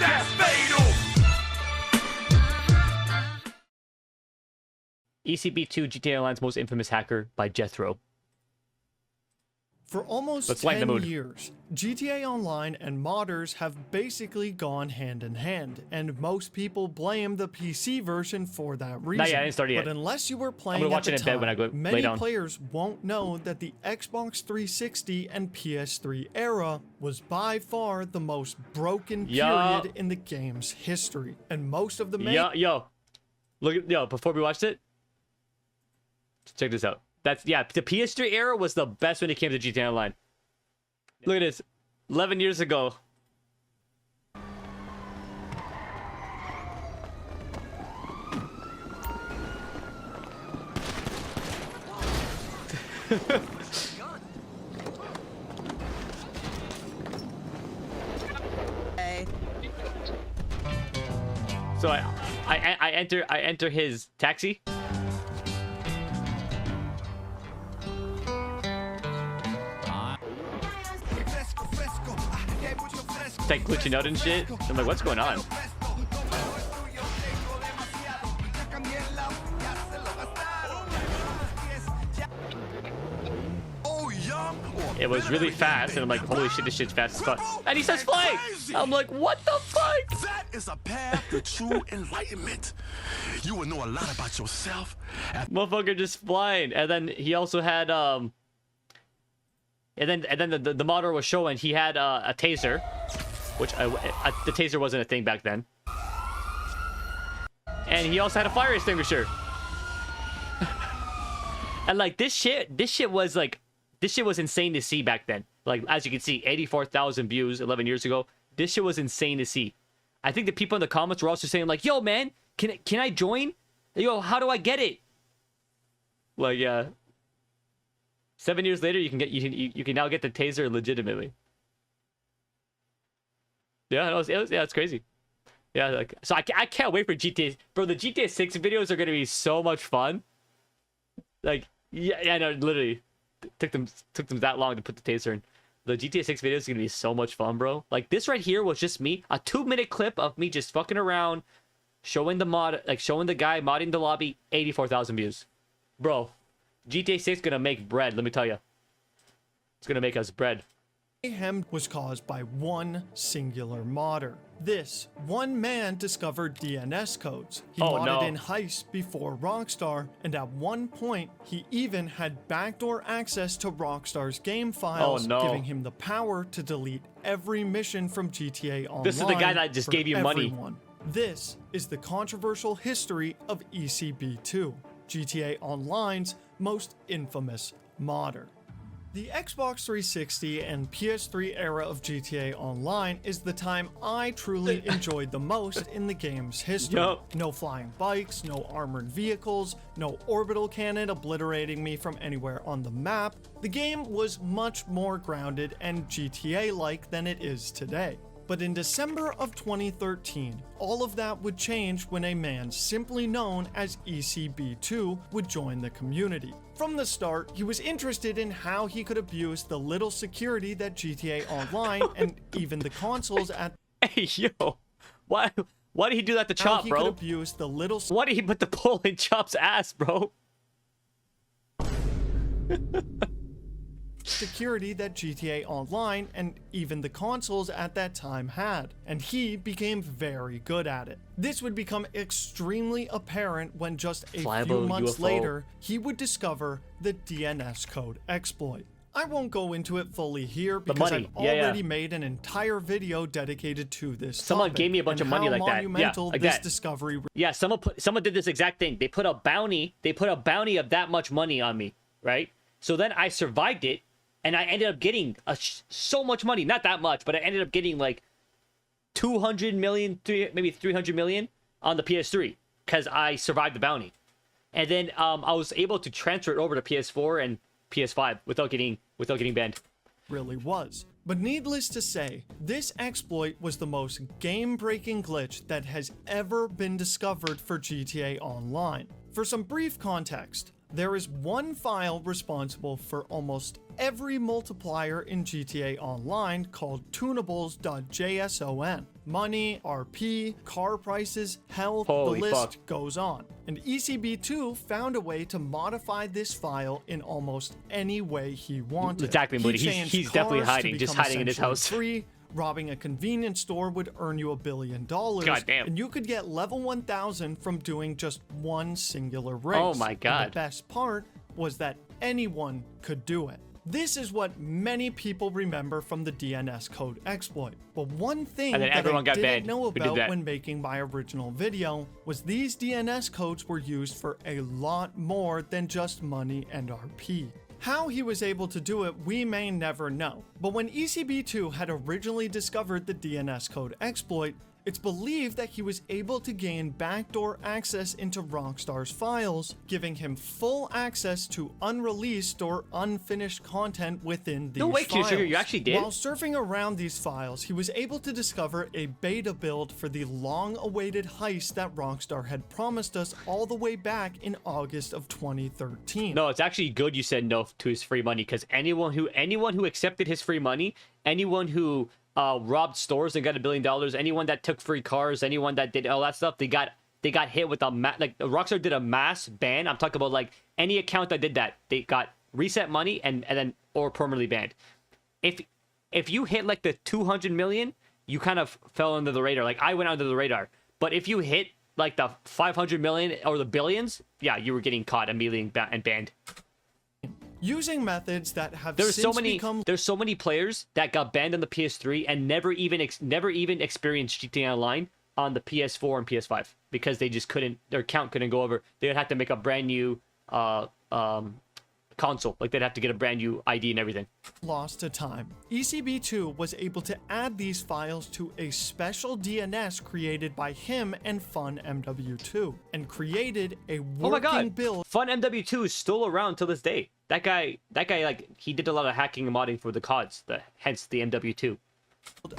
That's fatal. ECB2, GTA Online's most infamous hacker by Jethro. For almost 10 years, GTA Online and modders have basically gone hand in hand, and most people blame the PC version for that reason. I didn't start it yet. But unless you were playing watch at it the in bed time, when I go lay many down. players won't know that the Xbox 360 and PS3 era was by far the most broken period in the game's history, and most of the before we watched it, check this out. The PS3 era was the best when it came to GTA Online. Look at this. 11 years ago. So I enter his taxi. Like glitching out and shit. I'm like, what's going on? It was really fast, and I'm like, holy shit, this shit's fast as fuck. And he starts flying. I'm like, what the fuck? That is a path to true enlightenment. You will know a lot about yourself. Motherfucker just flying. And then he also had and then the modder was showing he had a taser, which the taser wasn't a thing back then. And he also had a fire extinguisher. And like this shit was insane to see back then. Like, as you can see, 84,000 views 11 years ago. This shit was insane to see. I think the people in the comments were also saying like, yo man, can I join? Yo, how do I get it? Like, yeah. 7 years later, you can now get the taser legitimately. Yeah, it's crazy. Yeah, like, so I can't wait for GTA, bro. The GTA 6 videos are gonna be so much fun. Like, yeah, no, literally, took them that long to put the taser in. The GTA 6 videos are gonna be so much fun, bro. Like, this right here was just me, a 2-minute clip of me just fucking around, showing the guy modding the lobby, 84,000 views, bro. GTA 6 gonna make bread, let me tell you. It's gonna make us bread. Mayhem was caused by one singular modder. This one man discovered DNS codes. He modded in Heist before Rockstar, and at one point, he even had backdoor access to Rockstar's game files, giving him the power to delete every mission from GTA Online. This is the guy that just gave you money. This is the controversial history of ECB2, GTA Online's most infamous modder. The Xbox 360 and PS3 era of GTA Online is the time I truly enjoyed the most in the game's history. No flying bikes, no armored vehicles, no orbital cannon obliterating me from anywhere on the map. The game was much more grounded and GTA-like than it is today. But in December of 2013, all of that would change when a man simply known as ECB2 would join the community. From the start, he was interested in how he could abuse the little security that GTA Online and even the consoles at— Hey, yo, why did he do that to Chop, bro? How he could abuse the little— Why did he put the pole in Chop's ass, bro? security that GTA Online and even the consoles at that time had, and he became very good at it. This would become extremely apparent when just a few months later, he would discover the DNS code exploit. I won't go into it fully here because I've already made an entire video dedicated to this Someone gave me a bunch of money like that. Yeah, like this that. Discovery. Yeah, someone did this exact thing. They put a bounty of that much money on me, right? So then I survived it, and I ended up getting so much money. Not that much, but I ended up getting like 200 million, maybe 300 million on the PS3 because I survived the bounty. And then I was able to transfer it over to PS4 and PS5 without getting banned. Really was. But needless to say, this exploit was the most game-breaking glitch that has ever been discovered for GTA Online. For some brief context, there is one file responsible for almost every multiplier in GTA Online called tunables.json. money, RP, car prices, health, Holy the list fuck. goes on. And ECB2 found a way to modify this file in almost any way he wanted. Exactly, He Moody. changed He's definitely cars to hiding, just become hiding in his essentially house. Free. Robbing a convenience store would earn you $1 billion. God damn. And you could get level 1000 from doing just one singular race. Oh my God. And the best part was that anyone could do it. This is what many people remember from the DNS code exploit. But one thing And then that everyone I got didn't banned know who did about that. when making my original video was these DNS codes were used for a lot more than just money and RP. How he was able to do it, we may never know. But when ECB2 had originally discovered the DNS code exploit, it's believed that he was able to gain backdoor access into Rockstar's files, giving him full access to unreleased or unfinished content within these No way, files. Q-Sugar, you actually did? While surfing around these files, he was able to discover a beta build for the long-awaited heist that Rockstar had promised us all the way back in August of 2013. No, it's actually good you said no to his free money, because anyone who accepted his free money, anyone who robbed stores and got $1 billion, anyone that took free cars, anyone that did all that stuff, they got hit with a like Rockstar did a mass ban. I'm talking about like any account that did that, they got reset money and then or permanently banned. If you hit like the 200 million, you kind of fell under the radar. Like I went under the radar. But if you hit like the 500 million or the billions, yeah, you were getting caught immediately and banned. Using methods that have There's become so many players that got banned on the PS3 and never even experienced GTA Online on the PS4 and PS5 because they just couldn't, their account couldn't go over. They would have to make a brand new console. Like they'd have to get a brand new ID and everything. lost to time. ECB2 was able to add these files to a special DNS created by him and FunMW2 and created a working Oh my god, build Fun MW2 is still around till this day. That guy, like, he did a lot of hacking and modding for the CODs, hence the MW2.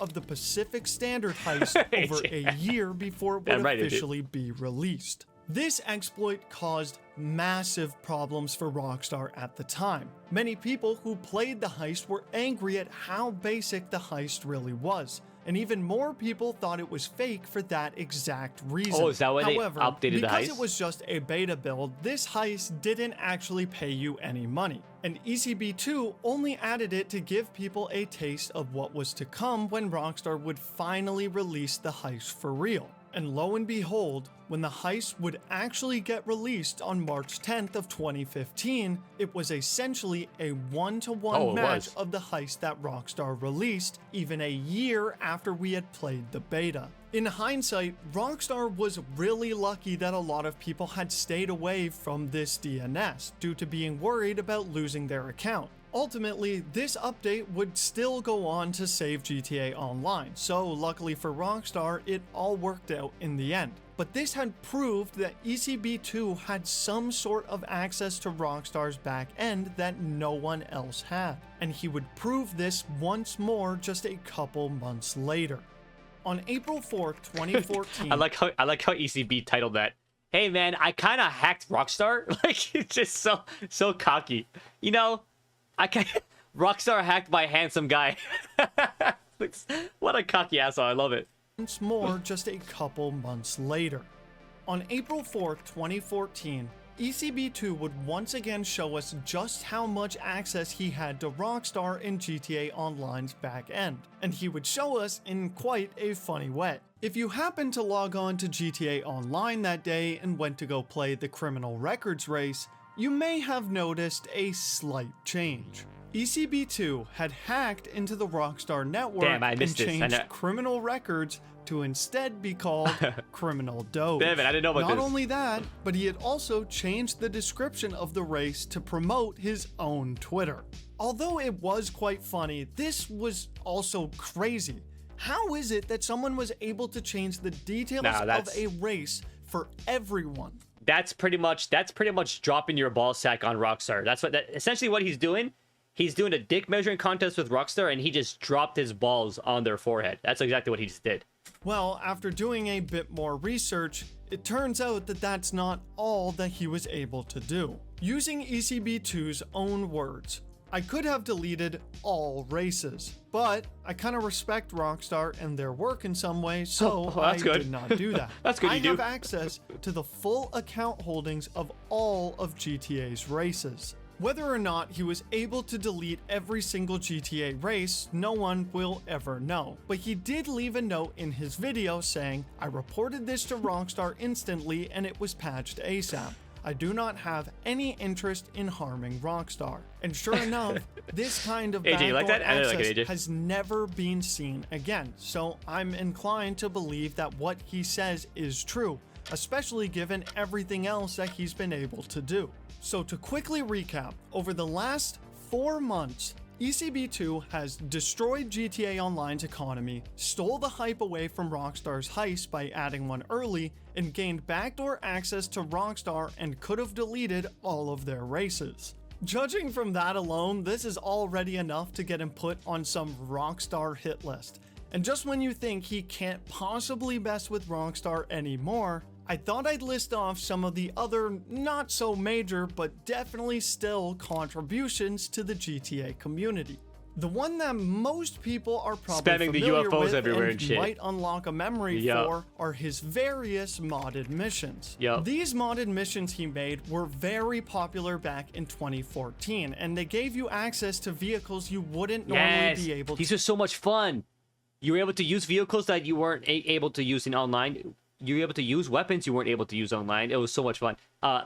of the Pacific Standard heist over a year before it would officially be released. This exploit caused massive problems for Rockstar at the time. Many people who played the heist were angry at how basic the heist really was, and even more people thought it was fake for that exact reason. Oh, is that why However, they updated the heist? because it was just a beta build, this heist didn't actually pay you any money. And ECB2 only added it to give people a taste of what was to come when Rockstar would finally release the heist for real. And lo and behold, when the heist would actually get released on March 10th of 2015, it was essentially a one-to-one match of the heist that Rockstar released even a year after we had played the beta. In hindsight, Rockstar was really lucky that a lot of people had stayed away from this DNS due to being worried about losing their account. Ultimately, this update would still go on to save GTA Online, so luckily for Rockstar, it all worked out in the end. But this had proved that ECB2 had some sort of access to Rockstar's back end that no one else had, and he would prove this once more just a couple months later. On April 4th, 2014... I like how ECB titled that. Hey man, I kind of hacked Rockstar. Like, it's just so cocky. You know, Rockstar hacked by a handsome guy. What a cocky asshole. I love it. Once more just a couple months later. On April 4th, 2014, ECB2 would once again show us just how much access he had to Rockstar in GTA Online's back end, and he would show us in quite a funny way. If you happened to log on to GTA Online that day and went to go play the criminal records race, you may have noticed a slight change. ECB2 had hacked into the Rockstar network and changed criminal records to instead be called Criminal Doge. Damn it, I didn't know about this. Not only that, but he had also changed the description of the race to promote his own Twitter. Although it was quite funny, this was also crazy. How is it that someone was able to change the details of a race for everyone? That's pretty much dropping your ball sack on Rockstar. That's essentially what he's doing. He's doing a dick measuring contest with Rockstar, and he just dropped his balls on their forehead. That's exactly what he just did. Well, after doing a bit more research, it turns out that that's not all that he was able to do. Using ECB2's own words, I could have deleted all races, but I kind of respect Rockstar and their work in some way, so I did not do that. That's good. I have access to the full account holdings of all of GTA's races. Whether or not he was able to delete every single GTA race, no one will ever know. But he did leave a note in his video saying, "I reported this to Rockstar instantly and it was patched ASAP. I do not have any interest in harming Rockstar." And sure enough, this kind of AJ, you like backdoor that? I like access it, AJ. has never been seen again. So I'm inclined to believe that what he says is true, especially given everything else that he's been able to do. So to quickly recap, over the last 4 months, ECB2 has destroyed GTA Online's economy, stole the hype away from Rockstar's heist by adding one early, and gained backdoor access to Rockstar and could have deleted all of their races. Judging from that alone, this is already enough to get him put on some Rockstar hit list. And just when you think he can't possibly mess with Rockstar anymore, I thought I'd list off some of the other not so major but definitely still contributions to the GTA community. The one that most people are probably Spamming the familiar UFOs with everywhere and and shit. might unlock a memory Yup. for are his various modded missions. Yup. These modded missions he made were very popular back in 2014, and they gave you access to vehicles you wouldn't normally be able to. These are so much fun. You were able to use vehicles that you weren't able to use in online. You were able to use weapons you weren't able to use online. It was so much fun.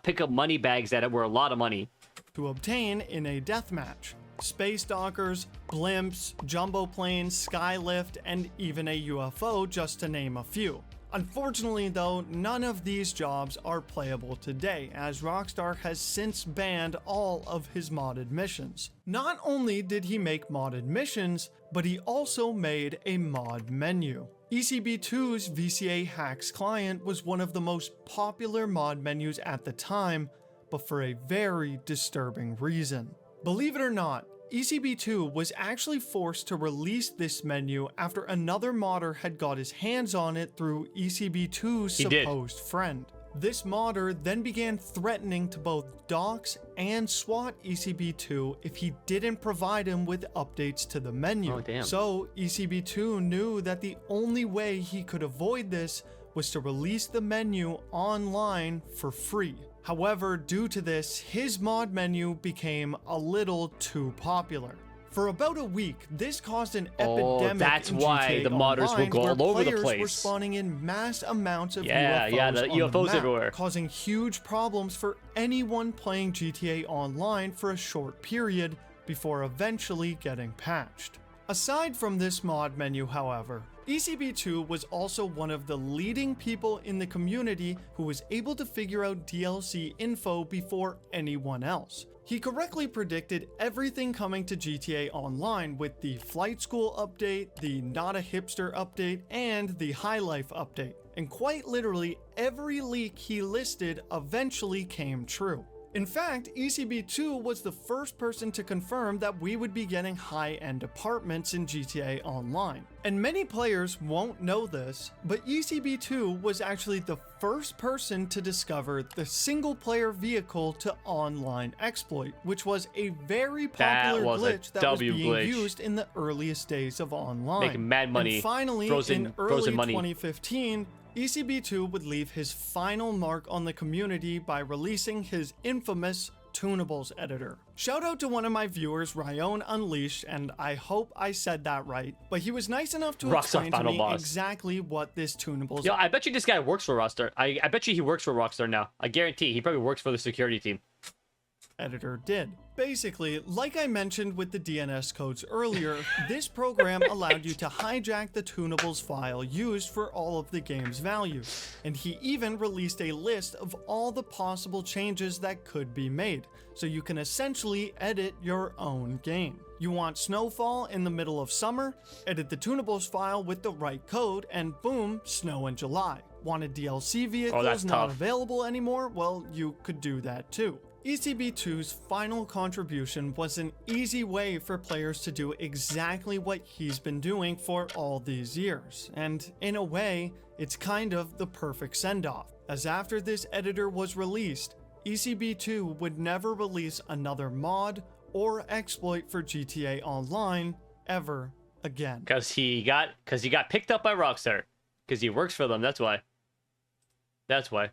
Pick up money bags that were a lot of money. To obtain in a deathmatch. Space dockers, blimps, jumbo planes, skylift, and even a UFO, just to name a few. Unfortunately though, none of these jobs are playable today, as Rockstar has since banned all of his modded missions. Not only did he make modded missions, but he also made a mod menu. ECB2's VCA Hacks client was one of the most popular mod menus at the time, but for a very disturbing reason. Believe it or not, ECB2 was actually forced to release this menu after another modder had got his hands on it through ECB2's supposed friend. This modder then began threatening to both dox and SWAT ECB2 if he didn't provide him with updates to the menu. Oh, damn. So ECB2 knew that the only way he could avoid this was to release the menu online for free. However, due to this, his mod menu became a little too popular. For about a week, this caused an epidemic that's in why GTA the modders will Online, go where all over the players place. were spawning in mass amounts of Yeah, UFOs the on UFOs map, everywhere. causing huge problems for anyone playing GTA Online for a short period before eventually getting patched. Aside from this mod menu, however, ECB2 was also one of the leading people in the community who was able to figure out DLC info before anyone else. He correctly predicted everything coming to GTA Online with the Flight School update, the Not a Hipster update, and the High Life update. And quite literally, every leak he listed eventually came true. In fact, ECB2 was the first person to confirm that we would be getting high-end apartments in GTA Online. And many players won't know this, but ECB2 was actually the first person to discover the single-player vehicle to online exploit, which was a very popular glitch that was being used in the earliest days of online. Making mad money. And finally, in early 2015, ECB2 would leave his final mark on the community by releasing his infamous Tunables editor. Shout out to one of my viewers, Ryan Unleashed, and I hope I said that right, but he was nice enough to explain to me exactly what this Tunables... Yo, I bet you this guy works for Rockstar. I bet you he works for Rockstar now. I guarantee he probably works for the security team. Editor did. Basically, like I mentioned with the DNS codes earlier, this program allowed you to hijack the tunables file used for all of the game's values, and he even released a list of all the possible changes that could be made, so you can essentially edit your own game. You want snowfall in the middle of summer? Edit the tunables file with the right code, and boom, snow in July. Wanted DLC vehicles not available anymore? Well, you could do that too. ECB2's final contribution was an easy way for players to do exactly what he's been doing for all these years, and in a way, it's kind of the perfect send-off, as after this editor was released, ECB2 would never release another mod or exploit for GTA Online ever again. Because he got picked up by Rockstar. Because he works for them. That's why. That's why.